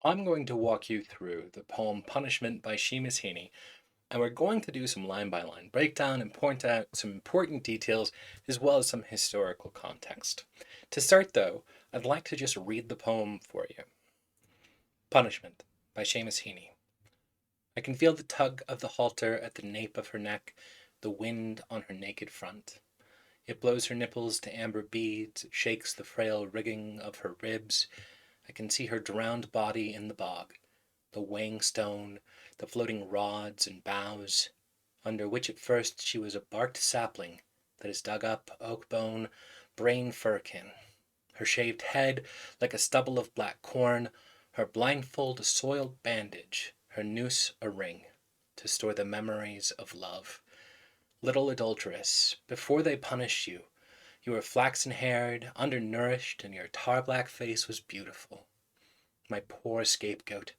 I'm going to walk you through the poem Punishment by Seamus Heaney, and we're going to do some line by line breakdown and point out some important details as well as some historical context. To start, though, I'd like to just read the poem for you. Punishment by Seamus Heaney. I can feel the tug of the halter at the nape of her neck, the wind on her naked front. It blows her nipples to amber beads, it shakes the frail rigging of her ribs. I can see her drowned body in the bog, the weighing stone, the floating rods and boughs, under which at first she was a barked sapling that is dug up, oak bone, brain firkin. Her shaved head like a stubble of black corn, her blindfold a soiled bandage, her noose a ring, to store the memories of love. Little adulteress, before they punished you, you were flaxen-haired, undernourished, and your tar-black face was beautiful. My poor scapegoat,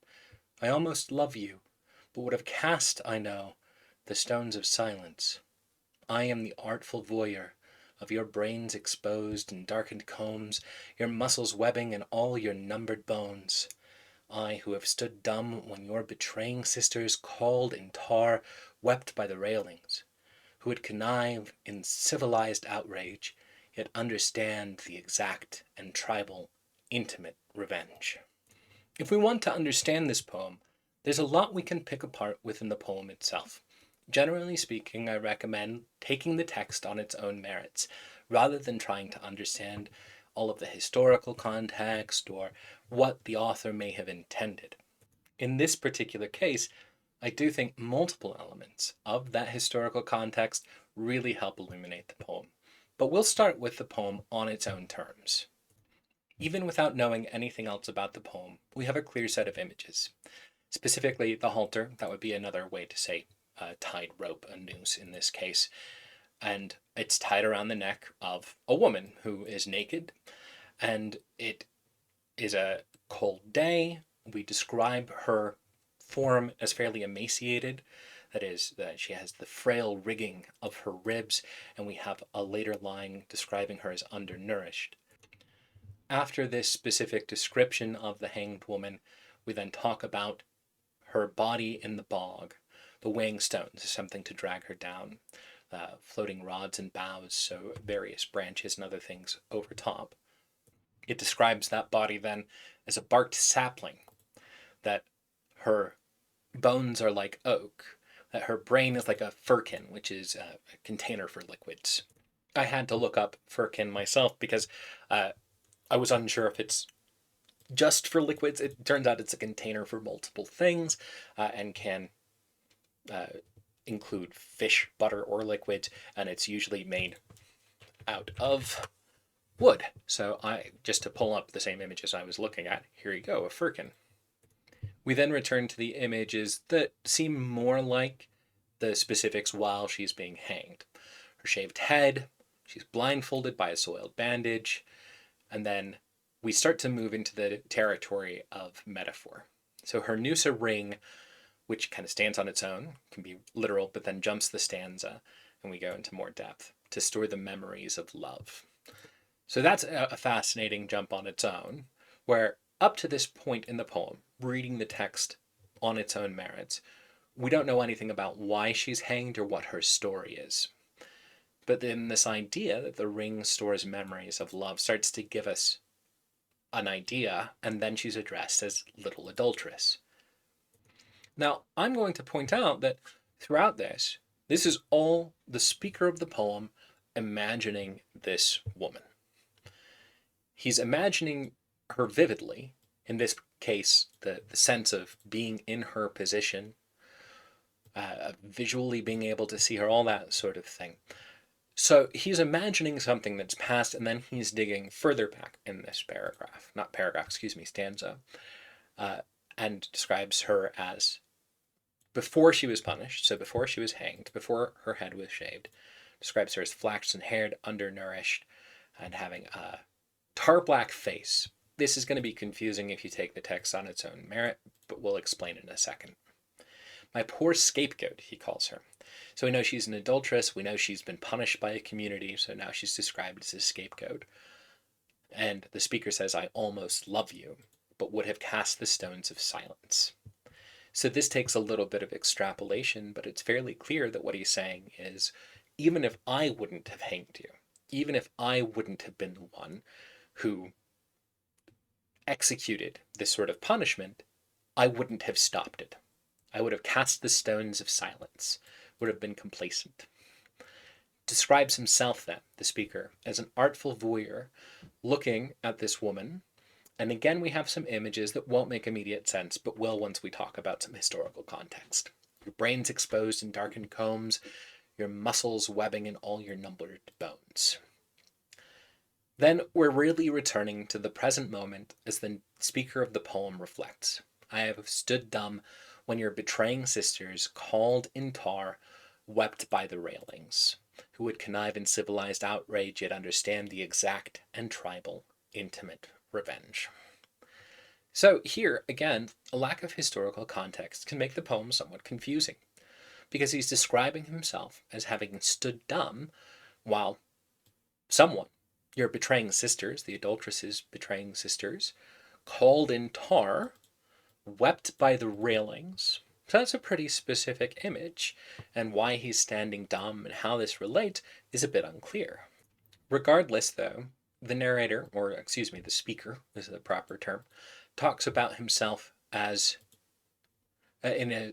I almost love you, but would have cast, I know, the stones of silence. I am the artful voyeur of your brains exposed in darkened combs, your muscles webbing and all your numbered bones. I who have stood dumb when your betraying sisters, called in tar, wept by the railings, who would connive in civilized outrage, yet understand the exact and tribal, intimate revenge. If we want to understand this poem, there's a lot we can pick apart within the poem itself. Generally speaking, I recommend taking the text on its own merits, rather than trying to understand all of the historical context or what the author may have intended. In this particular case, I do think multiple elements of that historical context really help illuminate the poem. But we'll start with the poem on its own terms. Even without knowing anything else about the poem, we have a clear set of images. Specifically, the halter, that would be another way to say a tied rope, a noose in this case, and it's tied around the neck of a woman who is naked, and it is a cold day. We describe her form as fairly emaciated. That is, that she has the frail rigging of her ribs, and we have a later line describing her as undernourished. After this specific description of the hanged woman, we then talk about her body in the bog, the weighing stones, something to drag her down, floating rods and boughs, so various branches and other things over top. It describes that body then as a barked sapling, that her bones are like oak, that her brain is like a firkin, which is a container for liquids. I had to look up firkin myself because I was unsure if it's just for liquids. It turns out it's a container for multiple things and can include fish, butter, or liquids, and it's usually made out of wood. So just to pull up the same images I was looking at, here you go, a firkin. We then return to the images that seem more like the specifics while she's being hanged. Her shaved head, she's blindfolded by a soiled bandage, and then we start to move into the territory of metaphor. So her noose a ring, which kind of stands on its own, can be literal, but then jumps the stanza, and we go into more depth, to store the memories of love. So that's a fascinating jump on its own, where up to this point in the poem, reading the text on its own merits, we don't know anything about why she's hanged or what her story is. But then this idea that the ring stores memories of love starts to give us an idea, and then she's addressed as little adulteress. Now, I'm going to point out that throughout this is all the speaker of the poem imagining this woman. He's imagining her vividly, in this case, the sense of being in her position, visually being able to see her, all that sort of thing. So he's imagining something that's past, and then he's digging further back in this stanza, and describes her as before she was punished, so before she was hanged, before her head was shaved, describes her as flaxen-haired, undernourished, and having a tar-black face. This is going to be confusing if you take the text on its own merit, but we'll explain in a second. My poor scapegoat, he calls her. So we know she's an adulteress, we know she's been punished by a community, so now she's described as a scapegoat. And the speaker says, I almost love you. but would have cast the stones of silence. So this takes a little bit of extrapolation, but it's fairly clear that what he's saying is, even if I wouldn't have hanged you, even if I wouldn't have been the one who executed this sort of punishment, I wouldn't have stopped it. I would have cast the stones of silence, would have been complacent. Describes himself then, the speaker, as an artful voyeur looking at this woman. And again, we have some images that won't make immediate sense, but will once we talk about some historical context. Your brain's exposed in darkened combs, your muscles webbing in all your numbered bones. Then we're really returning to the present moment as the speaker of the poem reflects. I have stood dumb when your betraying sisters, called in tar, wept by the railings, who would connive in civilized outrage yet understand the exact and tribal, intimate revenge. So here, again, a lack of historical context can make the poem somewhat confusing, because he's describing himself as having stood dumb while someone, your betraying sisters, the adulteresses betraying sisters, called in tar, wept by the railings. So that's a pretty specific image, and why he's standing dumb and how this relates is a bit unclear. Regardless, though, the narrator, or excuse me, the speaker is the proper term, talks about himself as, in a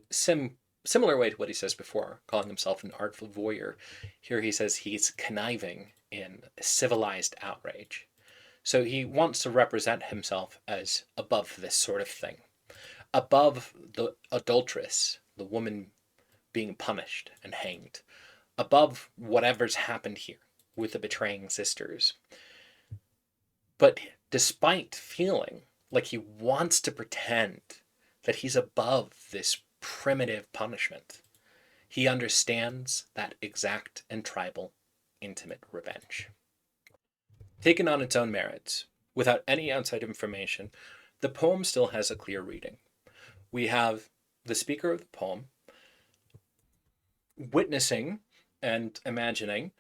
similar way to what he says before, calling himself an artful voyeur. Here he says he's conniving in civilized outrage. So he wants to represent himself as above this sort of thing, above the adulteress, the woman being punished and hanged, above whatever's happened here with the betraying sisters. But despite feeling like he wants to pretend that he's above this primitive punishment, he understands that exact and tribal, intimate revenge. Taken on its own merits, without any outside information, the poem still has a clear reading. We have the speaker of the poem witnessing and imagining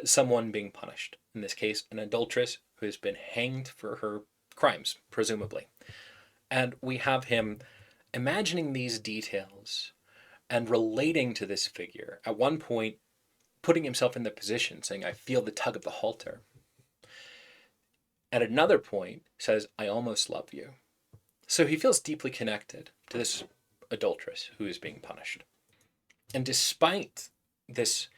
someone being punished. In this case, an adulteress who has been hanged for her crimes, presumably. And we have him imagining these details and relating to this figure. At one point, putting himself in the position, saying, I feel the tug of the halter. At another point, says, I almost love you. So he feels deeply connected to this adulteress who is being punished. And despite this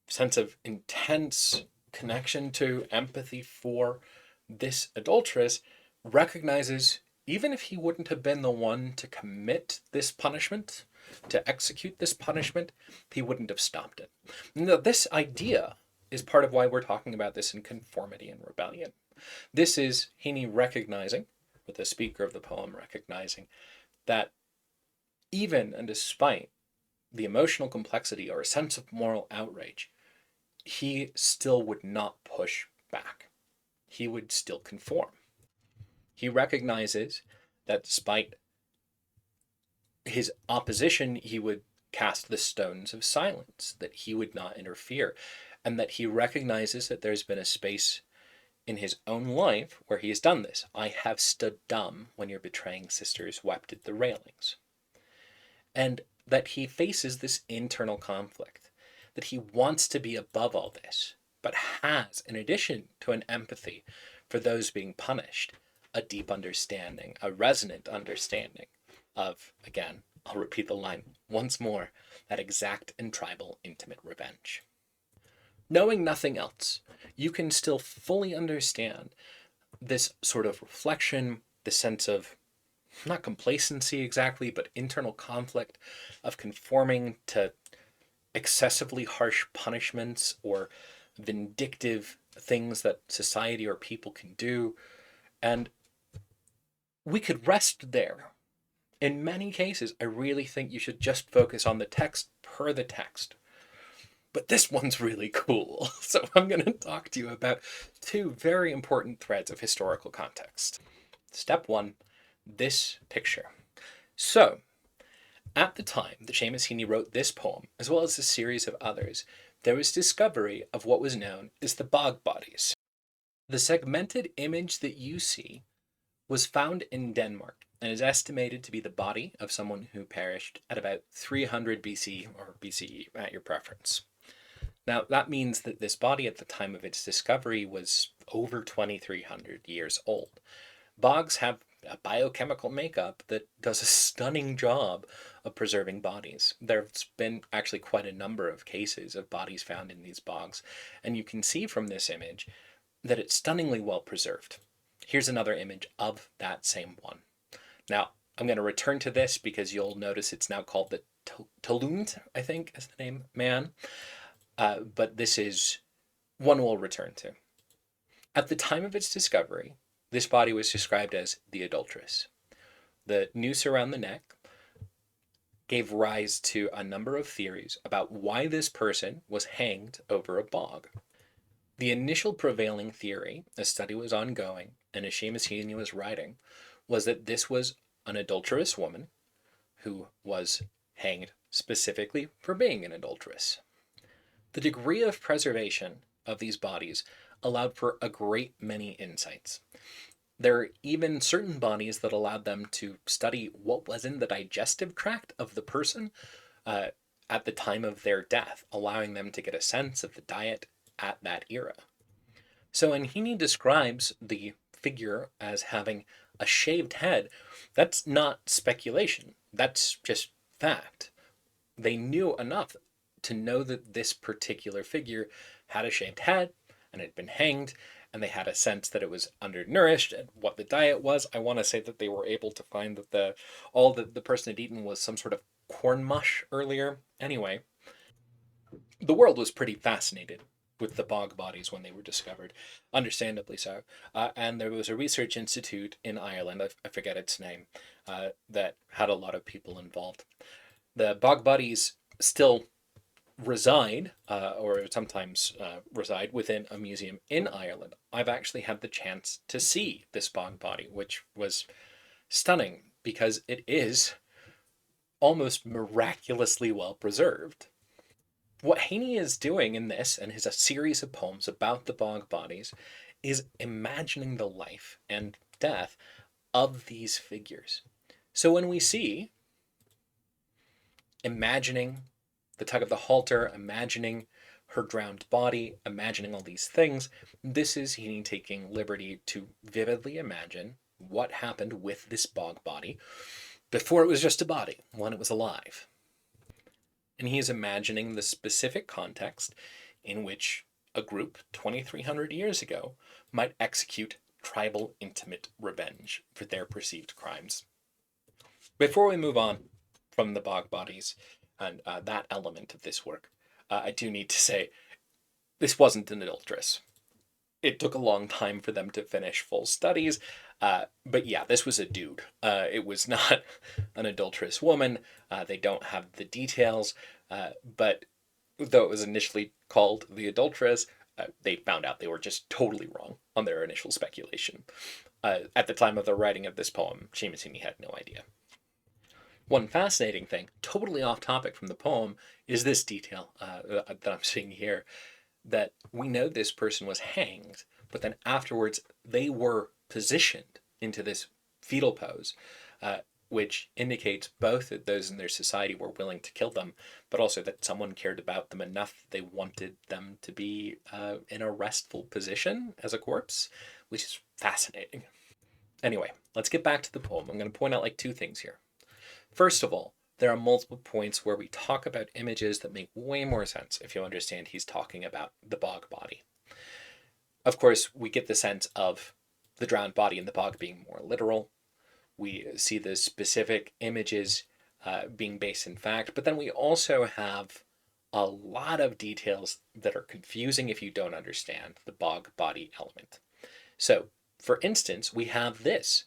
sense of intense connection to empathy for this adulteress, recognizes even if he wouldn't have been the one to commit this punishment, to execute this punishment, he wouldn't have stopped it. Now, this idea is part of why we're talking about this in conformity and rebellion. This is Heaney recognizing, with the speaker of the poem recognizing, that even and despite the emotional complexity or a sense of moral outrage, he still would not push back. He would still conform. He recognizes that despite his opposition, he would cast the stones of silence, that he would not interfere, and that he recognizes that there's been a space in his own life where he has done this. I have stood dumb when your betraying sisters wept at the railings. And that he faces this internal conflict, that he wants to be above all this, but has, in addition to an empathy for those being punished, a deep understanding, a resonant understanding of, again, I'll repeat the line once more, that exact and tribal intimate revenge. Knowing nothing else, you can still fully understand this sort of reflection, the sense of, not complacency exactly, but internal conflict of conforming to excessively harsh punishments or vindictive things that society or people can do. And we could rest there. In many cases, I really think you should just focus on the text per the text. But this one's really cool. So I'm going to talk to you about two very important threads of historical context. Step one, this picture. So, at the time that Seamus Heaney wrote this poem, as well as a series of others, there was discovery of what was known as the bog bodies. The segmented image that you see was found in Denmark and is estimated to be the body of someone who perished at about 300 BC or BCE at your preference. Now, that means that this body at the time of its discovery was over 2,300 years old. Bogs have a biochemical makeup that does a stunning job of preserving bodies. There's been actually quite a number of cases of bodies found in these bogs, and you can see from this image that it's stunningly well preserved. Here's another image of that same one. Now, I'm going to return to this because you'll notice it's now called the Talund, I think is the name, man. But this is one we'll return to. At the time of its discovery, this body was described as the adulteress. The noose around the neck gave rise to a number of theories about why this person was hanged over a bog. The initial prevailing theory, as study was ongoing and as Seamus Heaney was writing, was that this was an adulterous woman who was hanged specifically for being an adulteress. The degree of preservation of these bodies allowed for a great many insights. There are even certain bodies that allowed them to study what was in the digestive tract of the person at the time of their death, allowing them to get a sense of the diet at that era. So when Heaney describes the figure as having a shaved head, that's not speculation. That's just fact. They knew enough to know that this particular figure had a shaved head and had been hanged, and they had a sense that it was undernourished and what the diet was. I want to say that they were able to find that all that the person had eaten was some sort of corn mush earlier. Anyway, the world was pretty fascinated with the bog bodies when they were discovered, understandably so. And there was a research institute in Ireland, I forget its name, that had a lot of people involved. The bog bodies still reside, or sometimes reside within a museum in Ireland. I've actually had the chance to see this bog body, which was stunning because it is almost miraculously well preserved. What Heaney is doing in this and his a series of poems about the bog bodies is imagining the life and death of these figures. So when we see imagining the tug of the halter, imagining her drowned body, imagining all these things, this is Heaney taking liberty to vividly imagine what happened with this bog body before it was just a body, when it was alive. And he is imagining the specific context in which a group 2,300 years ago might execute tribal intimate revenge for their perceived crimes. Before we move on from the bog bodies and that element of this work, I do need to say this wasn't an adulteress. It took a long time for them to finish full studies, but yeah, this was a dude. It was not an adulterous woman. They don't have the details, but though it was initially called the adulteress, they found out they were just totally wrong on their initial speculation. At the time of the writing of this poem, Seamus Heaney had no idea. One fascinating thing, totally off topic from the poem, is this detail that I'm seeing here, that we know this person was hanged, but then afterwards they were positioned into this fetal pose, which indicates both that those in their society were willing to kill them, but also that someone cared about them enough that they wanted them to be in a restful position as a corpse, which is fascinating. Anyway, let's get back to the poem. I'm going to point out like two things here. First of all, there are multiple points where we talk about images that make way more sense if you understand he's talking about the bog body. Of course, we get the sense of the drowned body in the bog being more literal. We see the specific images being based in fact, but then we also have a lot of details that are confusing if you don't understand the bog body element. So, for instance, we have this.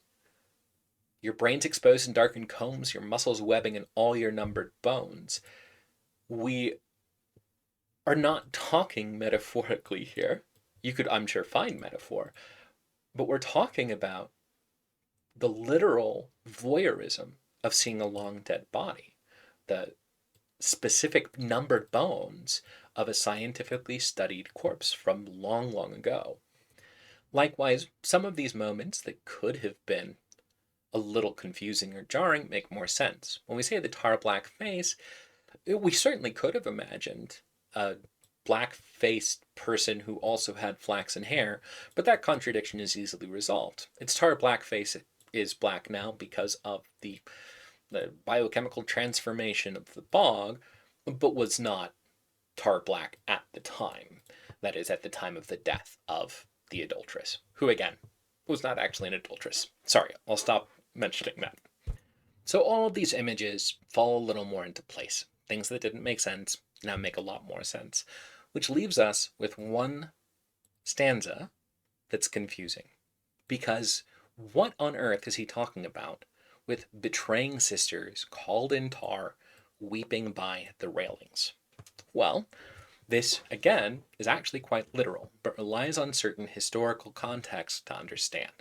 Your brain's exposed in darkened combs, your muscles webbing, and all your numbered bones. We are not talking metaphorically here. You could, I'm sure, find metaphor, but we're talking about the literal voyeurism of seeing a long dead body, the specific numbered bones of a scientifically studied corpse from long, long ago. Likewise, some of these moments that could have been a little confusing or jarring make more sense. When we say the tar black face, we certainly could have imagined a black faced person who also had flaxen hair, but that contradiction is easily resolved. Its tar black face is black now because of the biochemical transformation of the bog, but was not tar black at the time. That is, at the time of the death of the adulteress, who again was not actually an adulteress. Sorry, I'll stop mentioning that. So all of these images fall a little more into place. Things that didn't make sense now make a lot more sense, which leaves us with one stanza that's confusing. Because what on earth is he talking about with betraying sisters called in tar, weeping by the railings? Well, this, again, is actually quite literal, but relies on certain historical context to understand.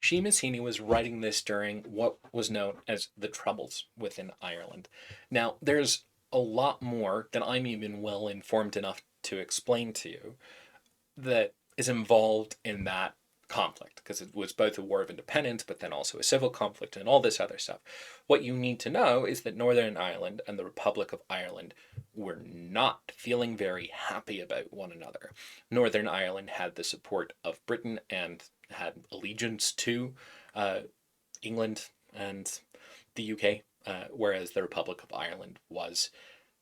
Seamus Heaney was writing this during what was known as the Troubles within Ireland. Now, there's a lot more than I'm even well informed enough to explain to you that is involved in that conflict, because it was both a war of independence but then also a civil conflict and all this other stuff. What you need to know is that Northern Ireland and the Republic of Ireland were not feeling very happy about one another. Northern Ireland had the support of Britain and had allegiance to uh, England and the UK, whereas the Republic of Ireland was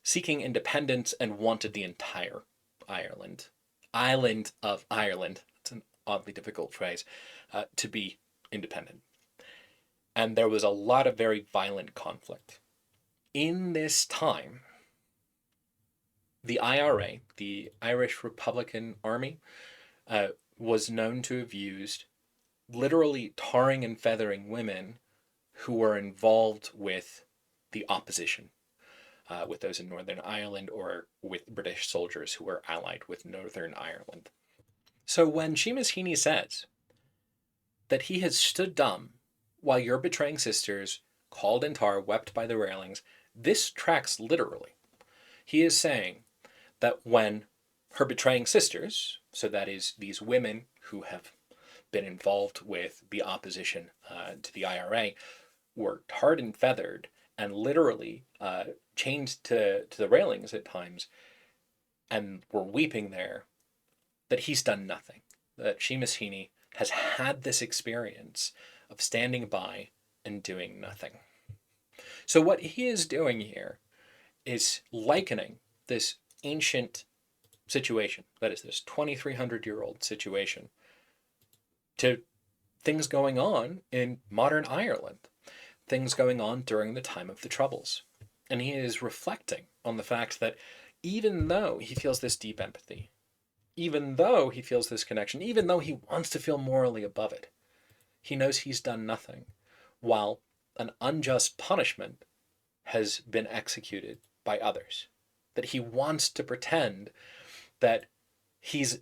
seeking independence and wanted the entire Ireland, island of Ireland, it's an oddly difficult phrase, to be independent. And there was a lot of very violent conflict. In this time, the IRA, the Irish Republican Army, was known to have used literally tarring and feathering women who were involved with the opposition, with those in Northern Ireland or with British soldiers who were allied with Northern Ireland. So when Seamus Heaney says that he has stood dumb while your betraying sisters, called in tar, wept by the railings, this tracks literally. He is saying that when her betraying sisters, so that is these women who have been involved with the opposition to the IRA, were tarred and feathered and literally chained to the railings at times and were weeping there, that he's done nothing. That Seamus Heaney has had this experience of standing by and doing nothing. So what he is doing here is likening this ancient situation, that is this 2,300-year-old situation, to things going on in modern Ireland, things going on during the time of the Troubles. And he is reflecting on the fact that even though he feels this deep empathy, even though he feels this connection, even though he wants to feel morally above it, he knows he's done nothing, while an unjust punishment has been executed by others. That he wants to pretend that he's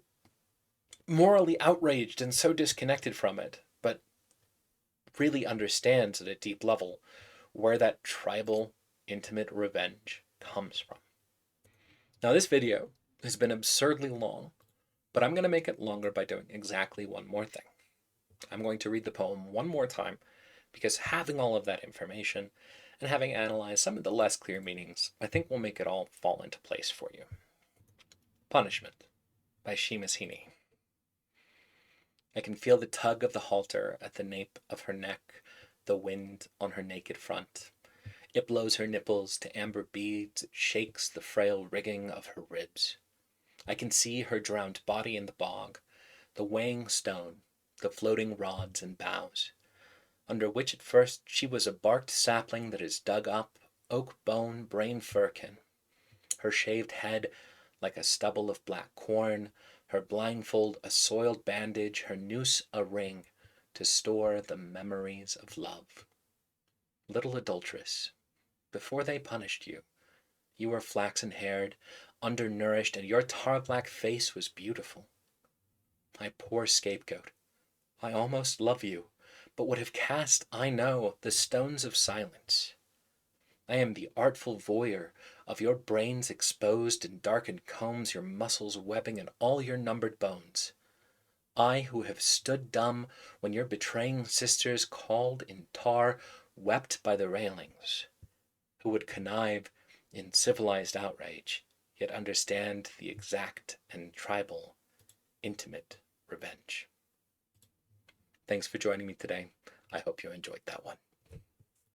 morally outraged and so disconnected from it, but really understands at a deep level where that tribal, intimate revenge comes from. Now, this video has been absurdly long, but I'm going to make it longer by doing exactly one more thing. I'm going to read the poem one more time, because having all of that information and having analyzed some of the less clear meanings, I think will make it all fall into place for you. Punishment by Seamus Heaney. I can feel the tug of the halter at the nape of her neck, the wind on her naked front. It blows her nipples to amber beads, it shakes the frail rigging of her ribs. I can see her drowned body in the bog, the weighing stone, the floating rods and boughs, under which at first she was a barked sapling that is dug up, oak bone, brain firkin. Her shaved head like a stubble of black corn, her blindfold a soiled bandage, her noose a ring, to store the memories of love. Little adulteress, before they punished you, you were flaxen-haired, undernourished, and your tar-black face was beautiful. My poor scapegoat, I almost love you, but would have cast, I know, the stones of silence. I am the artful voyeur of your brains exposed in darkened combs, your muscles webbing, and all your numbered bones. I who have stood dumb when your betraying sisters called in tar, wept by the railings, who would connive in civilized outrage, yet understand the exact and tribal, intimate revenge. Thanks for joining me today. I hope you enjoyed that one.